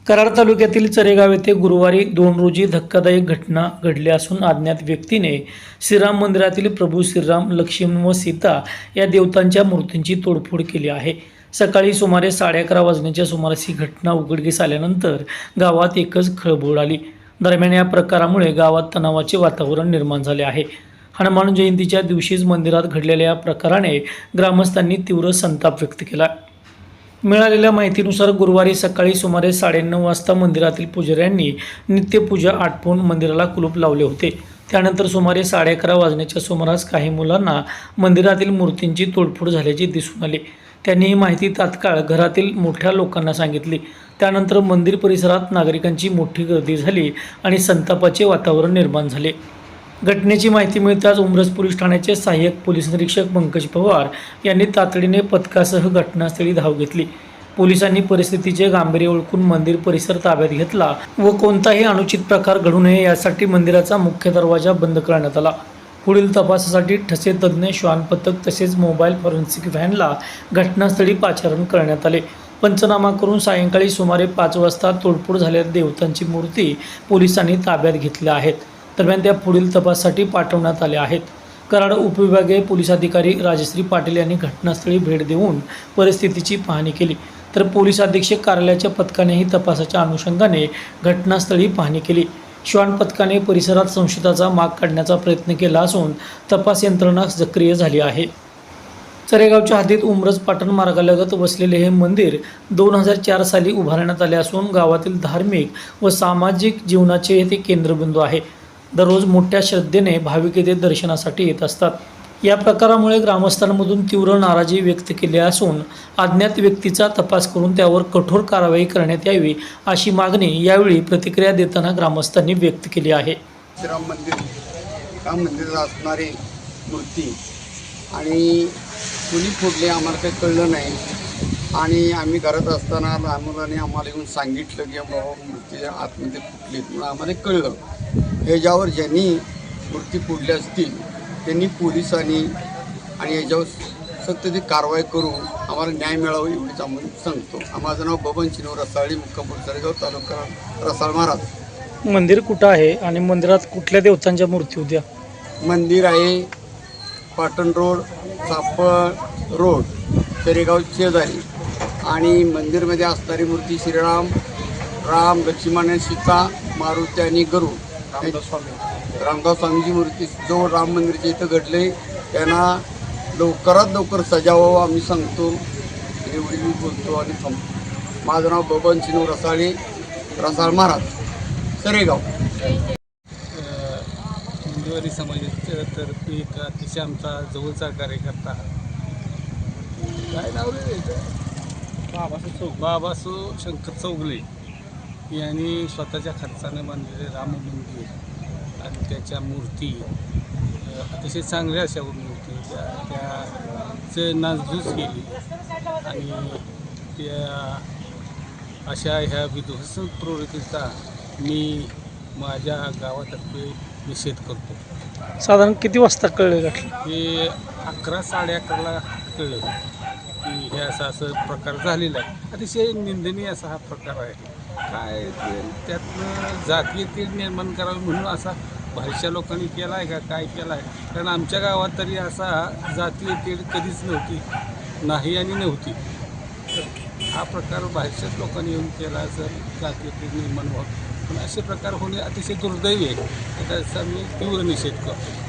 कराड तालुक्यातील चरेगाव येथे गुरुवारी 2 रोजी धक्कादायक घटना घडली असून अज्ञात व्यक्तीने श्रीराम मंदिरातील प्रभू श्रीराम, लक्ष्मण व सीता या देवतांच्या मूर्तींची तोडफोड केली आहे. सकाळी सुमारे 11:30 वाजण्याच्या सुमारास ही घटना उघडकीस आल्यानंतर गावात एकच खळबळ आली. दरम्यान या प्रकारामुळे गावात तणावाचे वातावरण निर्माण झाले आहे. हनुमान जयंतीच्या दिवशीच मंदिरात घडलेल्या या प्रकाराने ग्रामस्थांनी तीव्र संताप व्यक्त केला. मिळालेल्या माहितीनुसार गुरुवारी सकाळी सुमारे 9:30 वाजता मंदिरातील पुजाऱ्यांनी नित्यपूजा आटोपून मंदिराला कुलूप लावले होते. त्यानंतर सुमारे 11:30 वाजण्याच्या सुमारास काही मुलांना मंदिरातील मूर्तींची तोडफोड झाल्याचे दिसून आले. त्यांनी ही माहिती तात्काळ घरातील मोठ्या लोकांना सांगितली. त्यानंतर मंदिर परिसरात नागरिकांची मोठी गर्दी झाली आणि संतापाचे वातावरण निर्माण झाले. घटनेची माहिती मिळताच उमरज पोलीस ठाण्याचे सहाय्यक पोलीस निरीक्षक पंकज पवार यांनी तातडीने पथकासह घटनास्थळी धाव घेतली. पोलिसांनी परिस्थितीचे गांभीर्य ओळखून मंदिर परिसर ताब्यात घेतला व कोणताही अनुचित प्रकार घडू नये यासाठी मंदिराचा मुख्य दरवाजा बंद करण्यात आला. पुढील तपासासाठी ठसे तज्ज्ञ, श्वान पथक तसेच मोबाईल फॉरेन्सिक व्हॅनला घटनास्थळी पाचारण करण्यात आले. पंचनामा करून सायंकाळी सुमारे 5 वाजता तोडफोड झालेल्या देवतांची मूर्ती पोलिसांनी ताब्यात घेतल्या आहेत. दरम्यान त्या पुढील तपासासाठी पाठवण्यात आल्या आहेत. कराड उपविभागीय पोलीस अधिकारी राजश्री पाटील यांनी घटनास्थळी भेट देऊन परिस्थितीची पाहणी केली, तर पोलीस अधीक्षक कार्यालयाच्या पथकानेही तपासाच्या अनुषंगाने घटनास्थळी पाहणी केली. श्वान पथकाने परिसरात संशयिताचा माग काढण्याचा प्रयत्न केला असून तपास यंत्रणा सक्रिय झाली आहे. चरेगावच्या हद्दीत उमरज पाटण मार्गालगत वसलेले हे मंदिर 2004 साली उभारण्यात आले असून गावातील धार्मिक व सामाजिक जीवनाचे ते केंद्रबिंदू आहे. दररोज मोठ्या श्रद्धेने भाविक येथे दर्शनासाठी येत असतात. या प्रकारामुळे ग्रामस्थांमधून तीव्र नाराजी व्यक्त केली असून अज्ञात व्यक्तीचा तपास करून त्यावर कठोर कारवाई करण्यात यावी अशी मागणी यावेळी प्रतिक्रिया देताना ग्रामस्थांनी व्यक्त केली आहे. श्रीराम मंदिर, राम मंदिरात असणारी मूर्ती आणि कुणी फोडली आम्हाला काही कळलं नाही. आणि आम्ही घरात असताना लहान मुलांनी आम्हाला येऊन सांगितलं की बाबा मूर्ती आतमध्ये फुटली, म्हणून आम्हाला कळलं. ह्याच्यावर ज्यांनी मूर्ती फोडली असतील त्यांनी पोलिसांनी आणि याच्यावर सक्त ती कारवाई करून आम्हाला न्याय मिळावा एवढीच आम्ही सांगतो. माझं नाव बबन चिनू रसाळी, मुक्काम चरेगाव, तालुका रसाळ महाराज. मंदिर कुठं आहे आणि मंदिरात कुठल्या देवतांच्या मूर्ती होत्या? मंदिर आहे पाटण रोड, सापळ रोड, चरेगाव शेजारी. आणि मंदिरमध्ये असणारी मूर्ती श्रीराम, राम, लक्ष्मण आणि सीता, मारुती आणि गरुड, रामदास स्वामीची मूर्ती जो राम मंदिरच्या इथं घडले त्यांना लवकरात लवकर सजावावं आम्ही सांगतो. एवढी मी बोलतो आणि थांबतो. माझं नाव बबन चिनू रसाळी, रसाळ महाराज, चरेगाव. हिंदुवारी समाजाच्या तर्फे एक अतिशय आमचा जवळचा कार्यकर्ता, काय नाव रे बाबासो शंकर चौगले यांनी स्वतःच्या खर्चाने बांधलेले राम मंदिर आणि त्याच्या मूर्ती अतिशय चांगल्या अशा मूर्ती त्याचे नासधूस केली आणि त्या अशा ह्या विध्वंसक प्रवृत्तीचा मी माझ्या गावातर्फे निषेध करतो. साधारण किती वाजता कळलं? हे 11, 11:30 कळलं की हे असं प्रकार झालेला आहे. अतिशय निंदनीय असा हा प्रकार आहे. काय त्यातनं जातीय तेढ निर्माण करावी म्हणून असा बाहेरच्या लोकांनी केला आहे का, काय केला आहे? कारण आमच्या गावात तरी असा जातीय तेढ कधीच नव्हती, नाही आणि नव्हती. हा प्रकार बाहेरच्याच लोकांनी येऊन केला जर जातीय तेढ निर्माण व्हावं, पण असे प्रकार होणे अतिशय दुर्दैवी आहे. त्याचा मी तीव्र निषेध करतो.